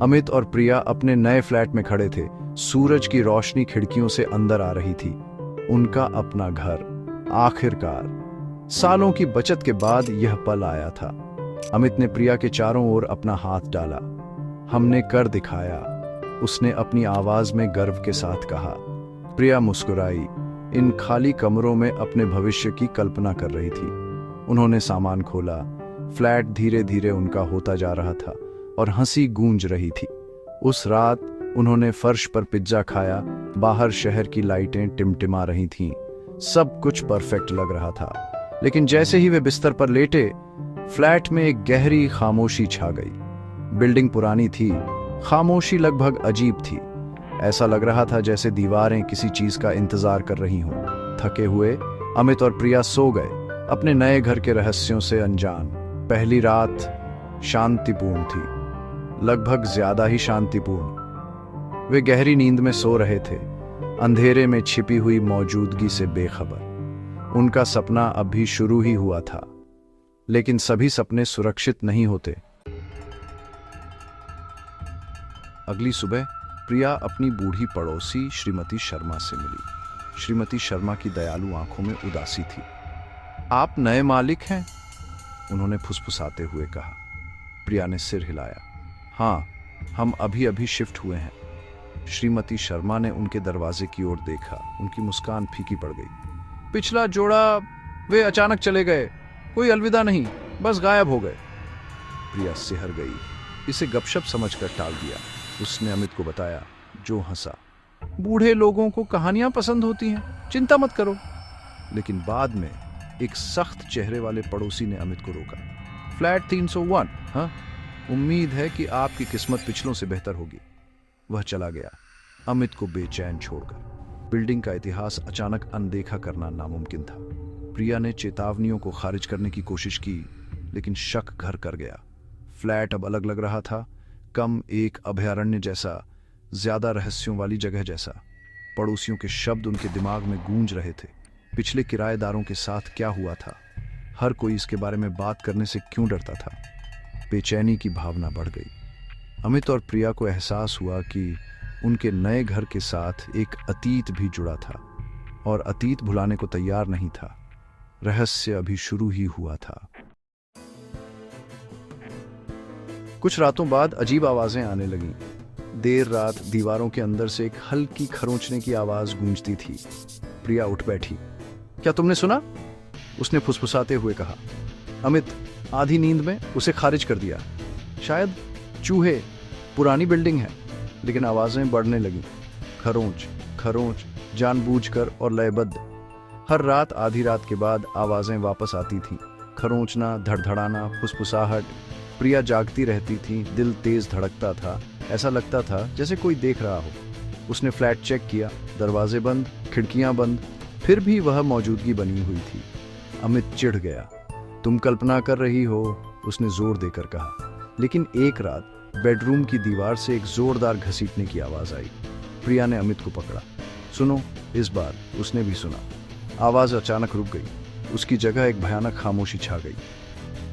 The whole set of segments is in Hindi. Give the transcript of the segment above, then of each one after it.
अमित और प्रिया अपने नए फ्लैट में खड़े थे। सूरज की रोशनी खिड़कियों से अंदर आ रही थी। उनका अपना घर, आखिरकार सालों की बचत के बाद यह पल आया था। अमित ने प्रिया के चारों ओर अपना हाथ डाला। हमने कर दिखाया, उसने अपनी आवाज में गर्व के साथ कहा। प्रिया मुस्कुराई। इन खाली कमरों में अपने भविष्य की कल्पना कर रही थी। उन्होंने सामान खोला। फ्लैट धीरे धीरे उनका होता जा रहा था और हंसी गूंज रही थी। उस रात उन्होंने फर्श पर पिज्जा खाया। बाहर शहर की लाइटें टिमटिमा रही थीं। सब कुछ परफेक्ट लग रहा था। लेकिन जैसे ही वे बिस्तर पर लेटे, फ्लैट में एक गहरी खामोशी छा गई। बिल्डिंग पुरानी थी, खामोशी लगभग अजीब थी। ऐसा लग रहा था जैसे दीवारें किसी चीज का इंतजार कर रही हों। थके हुए अमित और प्रिया सो गए, अपने नए घर के रहस्यों से अनजान। पहली रात शांतिपूर्ण थी, लगभग ज्यादा ही शांतिपूर्ण। वे गहरी नींद में सो रहे थे, अंधेरे में छिपी हुई मौजूदगी से बेखबर। उनका सपना अभी शुरू ही हुआ था, लेकिन सभी सपने सुरक्षित नहीं होते। अगली सुबह प्रिया अपनी बूढ़ी पड़ोसी श्रीमती शर्मा से मिली। श्रीमती शर्मा की दयालु आंखों में उदासी थी। आप नए मालिक हैं? उन्होंने फुसफुसाते हुए कहा। प्रिया ने सिर हिलाया। हाँ, हम अभी अभी शिफ्ट हुए हैं। श्रीमती शर्मा ने उनके दरवाजे की ओर देखा। उनकी मुस्कान फीकी पड़ गई। पिछला जोड़ा, वे अचानक चले गए, कोई अलविदा नहीं, बस गायब हो गए। प्रिया सिहर गई। इसे गपशप समझकर टाल दिया। उसने अमित को बताया, जो हंसा। बूढ़े लोगों को कहानियां पसंद होती हैं, चिंता मत करो। लेकिन बाद में एक सख्त चेहरे वाले पड़ोसी ने अमित को रोका। फ्लैट 301, हाँ, उम्मीद है कि आपकी किस्मत पिछलों से बेहतर होगी। वह चला गया, अमित को बेचैन छोड़कर। बिल्डिंग का इतिहास अचानक अनदेखा करना नामुमकिन था। प्रिया ने चेतावनियों को खारिज करने की कोशिश की, लेकिन शक घर कर गया। फ्लैट अब अलग लग रहा था, कम एक अभयारण्य जैसा, ज्यादा रहस्यों वाली जगह जैसा। पड़ोसियों के शब्द उनके दिमाग में गूंज रहे थे। पिछले किराएदारों के साथ क्या हुआ था? हर कोई इसके बारे में बात करने से क्यों डरता था? बेचैनी की भावना बढ़ गई। अमित और प्रिया को एहसास हुआ कि उनके नए घर के साथ एक अतीत भी जुड़ा था, और अतीत भुलाने को तैयार नहीं था। रहस्य अभी शुरू ही हुआ था। कुछ रातों बाद अजीब आवाजें आने लगीं। देर रात दीवारों के अंदर से एक हल्की खरोंचने की आवाज गूंजती थी। प्रिया उठ बैठी। क्या तुमने सुना? उसने फुसफुसाते हुए कहा। अमित आधी नींद में उसे खारिज कर दिया। शायद चूहे। पुरानी बिल्डिंग है, लेकिन आवाजें बढ़ने लगीं। खरोंच खरोंच, जानबूझकर और लयबद्ध। हर रात आधी रात के बाद आवाजें वापस आती थीं। खरोंचना, धड़धड़ाना, फुसफुसाहट। प्रिया जागती रहती थी, दिल तेज धड़कता था। ऐसा लगता था जैसे कोई देख रहा हो। उसने फ्लैट चेक किया, दरवाजे बंद, खिड़कियां बंद, फिर भी वह मौजूदगी बनी हुई थी। अमित चिढ़ गया। तुम कल्पना कर रही हो, उसने जोर देकर कहा। लेकिन एक रात बेडरूम की दीवार से एक जोरदार घसीटने की आवाज आई। प्रिया ने अमित को पकड़ा। सुनो। इस बार उसने भी सुना। आवाज अचानक रुक गई। उसकी जगह एक भयानक खामोशी छा गई।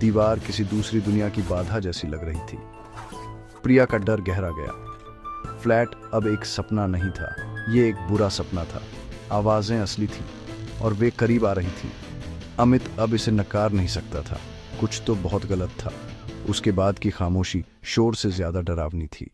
दीवार किसी दूसरी दुनिया की बाधा जैसी लग रही थी। प्रिया का डर गहरा गया। फ्लैट अब एक सपना नहीं था, ये एक बुरा सपना था। आवाजें असली थीं और वे करीब आ रही थीं। अमित अब इसे नकार नहीं सकता था। कुछ तो बहुत गलत था। उसके बाद की खामोशी शोर से ज्यादा डरावनी थी।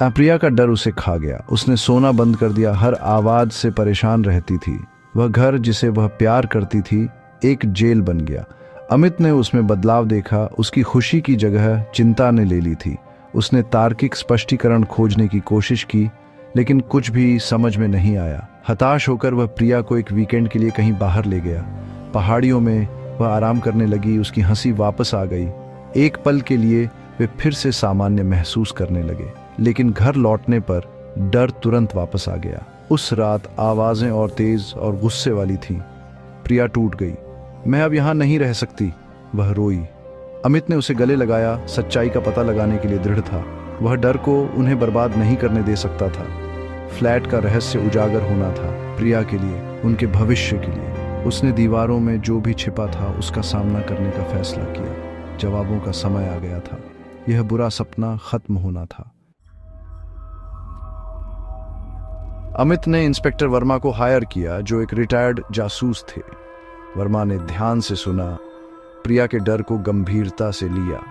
प्रिया का डर उसे खा गया। उसने सोना बंद कर दिया, हर आवाज से परेशान रहती थी। वह घर जिसे वह प्यार करती थी एक जेल बन गया। अमित ने उसमें बदलाव देखा। उसकी खुशी की जगह चिंता ने ले ली थी। उसने तार्किक स्पष्टीकरण खोजने की कोशिश की, लेकिन कुछ भी समझ में नहीं आया। हताश होकर वह प्रिया को एक वीकेंड के लिए कहीं बाहर ले गया। पहाड़ियों में वह आराम करने लगी। उसकी हंसी वापस आ गई। एक पल के लिए वे फिर से सामान्य महसूस करने लगे, लेकिन घर लौटने पर डर तुरंत वापस आ गया। उस रात आवाजें और तेज और गुस्से वाली थीं। प्रिया टूट गई। मैं अब यहां नहीं रह सकती, वह रोई। अमित ने उसे गले लगाया, सच्चाई का पता लगाने के लिए दृढ़ था। वह डर को उन्हें बर्बाद नहीं करने दे सकता था। फ्लैट का रहस्य उजागर होना था, प्रिया के लिए, उनके भविष्य के लिए। उसने दीवारों में जो भी छिपा था उसका सामना करने का फैसला किया। जवाबों का समय आ गया था। यह बुरा सपना खत्म होना था। अमित ने इंस्पेक्टर वर्मा को हायर किया, जो एक रिटायर्ड जासूस थे। वर्मा ने ध्यान से सुना, प्रिया के डर को गंभीरता से लिया।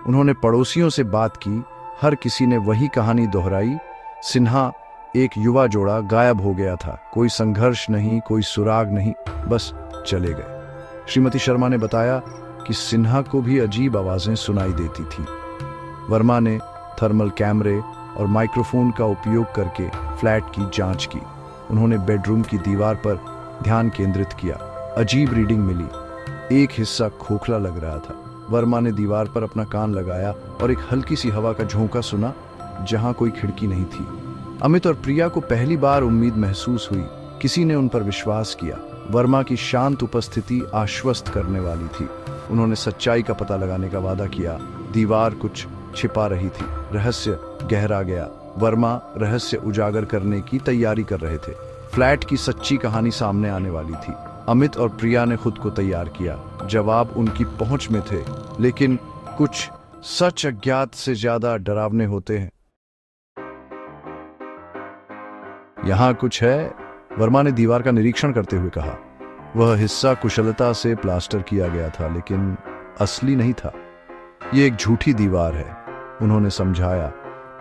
उन्होंने पड़ोसियों से बात की। हर किसी ने वही कहानी दोहराई। सिन्हा एक युवा जोड़ा गायब हो गया था। कोई संघर्ष नहीं, कोई सुराग नहीं, बस चले गए। श्रीमती शर्मा ने बताया कि सिन्हा को भी अजीब आवाजें सुनाई देती थी। वर्मा ने थर्मल कैमरे और माइक्रोफोन का उपयोग करके फ्लैट की जांच की। उन्होंने बेडरूम की दीवार पर ध्यान केंद्रित किया। अजीब रीडिंग मिली। एक हिस्सा खोखला लग रहा था। वर्मा ने दीवार पर अपना कान लगाया और एक हल्की सी हवा का झोंका सुना जहां कोई खिड़की नहीं थी। अमित और प्रिया को पहली बार उम्मीद महसूस हुई। किसी ने उन पर विश्वास किया। वर्मा की शांत उपस्थिति आश्वस्त करने वाली थी। उन्होंने सच्चाई का पता लगाने का वादा किया। दीवार कुछ छिपा रही थी। रहस्य गहरा गया। वर्मा रहस्य उजागर करने की तैयारी कर रहे थे। फ्लैट की सच्ची कहानी सामने आने वाली थी। अमित और प्रिया ने खुद को तैयार किया। जवाब उनकी पहुंच में थे, लेकिन कुछ सच अज्ञात से ज्यादा डरावने होते हैं। यहां कुछ है, वर्मा ने दीवार का निरीक्षण करते हुए कहा। वह हिस्सा कुशलता से प्लास्टर किया गया था, लेकिन असली नहीं था। यह एक झूठी दीवार है, उन्होंने समझाया।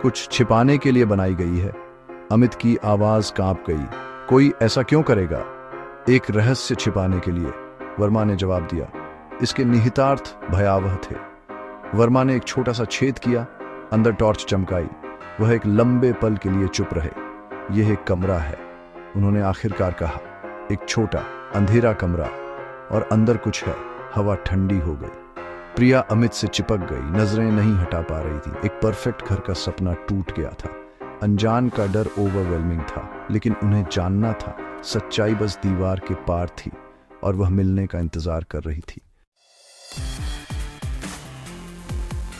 कुछ छिपाने के लिए बनाई गई है। अमित की आवाज कांप गई। कोई ऐसा क्यों करेगा? एक रहस्य छिपाने के लिए, वर्मा ने जवाब दिया। इसके निहितार्थ भयावह थे। वर्मा ने एक छोटा सा छेद किया, अंदर टॉर्च चमकाई। वह एक लंबे पल के लिए चुप रहे। यह एक कमरा है, उन्होंने आखिरकार कहा। एक छोटा अंधेरा कमरा, और अंदर कुछ है। हवा ठंडी हो गई। प्रिया अमित से चिपक गई, नजरें नहीं हटा पा रही थी। एक परफेक्ट घर का सपना टूट गया था। अनजान का डर ओवरवेलमिंग था, लेकिन उन्हें जानना था सच्चाई बस दीवार के पार थी, और वह मिलने का इंतजार कर रही थी।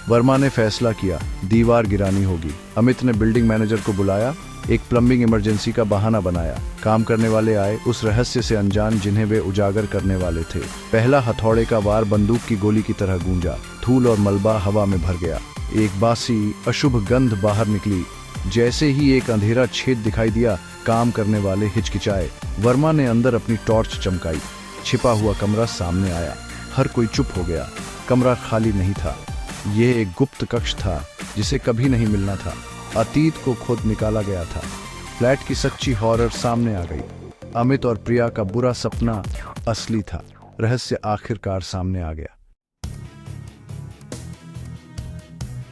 वर्मा ने फैसला किया, दीवार गिरानी होगी। अमित ने बिल्डिंग मैनेजर को बुलाया। एक प्लम्बिंग इमरजेंसी का बहाना बनाया। काम करने वाले आए, उस रहस्य से अनजान जिन्हें वे उजागर करने वाले थे। पहला हथौड़े का वार बंदूक की गोली की तरह गूंजा। धूल और मलबा हवा में भर गया। एक बासी अशुभ गंध बाहर निकली। जैसे ही एक अंधेरा छेद दिखाई दिया, काम करने वाले हिचकिचाए। वर्मा ने अंदर अपनी टॉर्च चमकाई। छिपा हुआ कमरा सामने आया। हर कोई चुप हो गया। कमरा खाली नहीं था। यह एक गुप्त कक्ष था जिसे कभी नहीं मिलना था। अतीत को खुद निकाला गया था। फ्लैट की सच्ची हॉरर सामने आ गई। अमित और प्रिया का बुरा सपना असली था। रहस्य आखिरकार सामने आ गया।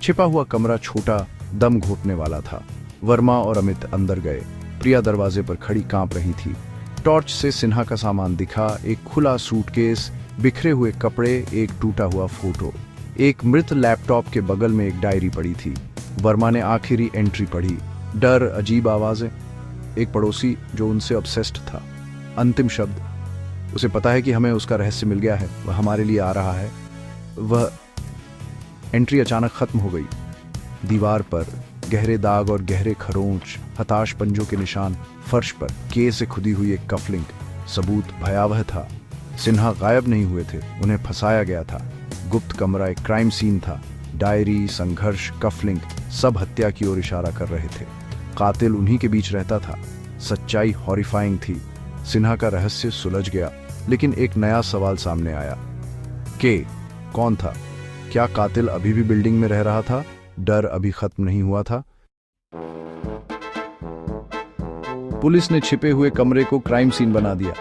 छिपा हुआ कमरा छोटा, दम घोटने वाला था। वर्मा और अमित अंदर गए। प्रिया दरवाजे पर खड़ी कांप रही थी। टॉर्च से सिन्हा का सामान दिखा। एक खुला सूटकेस, बिखरे हुए कपड़े, एक टूटा हुआ फोटो। एक मृत लैपटॉप के बगल में एक डायरी पड़ी थी। वर्मा ने आखिरी एंट्री पढ़ी। डर, अजीब आवाजें। एक पड़ोसी जो उनसे ऑब्सेस्ड था। अंतिम शब्द, उसे पता है कि हमें उसका रहस्य मिल गया है, वह हमारे लिए आ रहा है। वह एंट्री अचानक खत्म हो गई। दीवार पर गहरे दाग और गहरे खरोंच, हताश पंजों के निशान। फर्श पर के से खुदी हुई एक कफलिंग। सबूत भयावह था। सिन्हा गायब नहीं हुए थे, उन्हें फंसाया गया था। गुप्त कमरा एक क्राइम सीन था। डायरी, संघर्ष, कफलिंग, सब हत्या की ओर इशारा कर रहे थे। कातिल उन्हीं के बीच रहता था। सच्चाई हॉरिफाइंग थी। सिन्हा का रहस्य सुलझ गया, लेकिन एक नया सवाल सामने आया। के कौन था? क्या कातिल अभी भी बिल्डिंग में रह रहा था? डर अभी खत्म नहीं हुआ था। पुलिस ने छिपे हुए कमरे को क्राइम सीन बना दिया।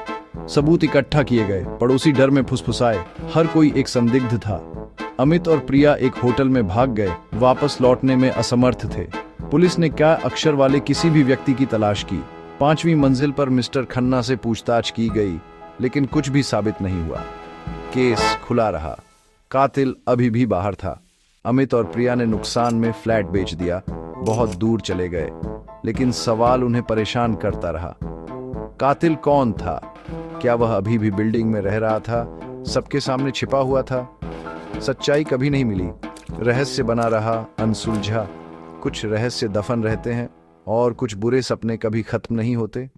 सबूत इकट्ठा किए गए। पड़ोसी डर में फुसफुसाए। हर कोई एक संदिग्ध था। अमित और प्रिया एक होटल में भाग गए, वापस लौटने में असमर्थ थे। पुलिस ने क्या अक्षर वाले किसी भी व्यक्ति की तलाश की। 5वीं मंजिल पर मिस्टर खन्ना से पूछताछ की गई, लेकिन कुछ भी साबित नहीं हुआ। केस खुला रहा। कातिल अभी भी बाहर था। अमित और प्रिया ने नुकसान में फ्लैट बेच दिया, बहुत दूर चले गए, लेकिन सवाल उन्हें परेशान करता रहा। कातिल कौन था? क्या वह अभी भी बिल्डिंग में रह रहा था? सबके सामने छिपा हुआ था? सच्चाई कभी नहीं मिली। रहस्य बना रहा, अनसुलझा। कुछ रहस्य दफन रहते हैं और कुछ बुरे सपने कभी खत्म नहीं होते।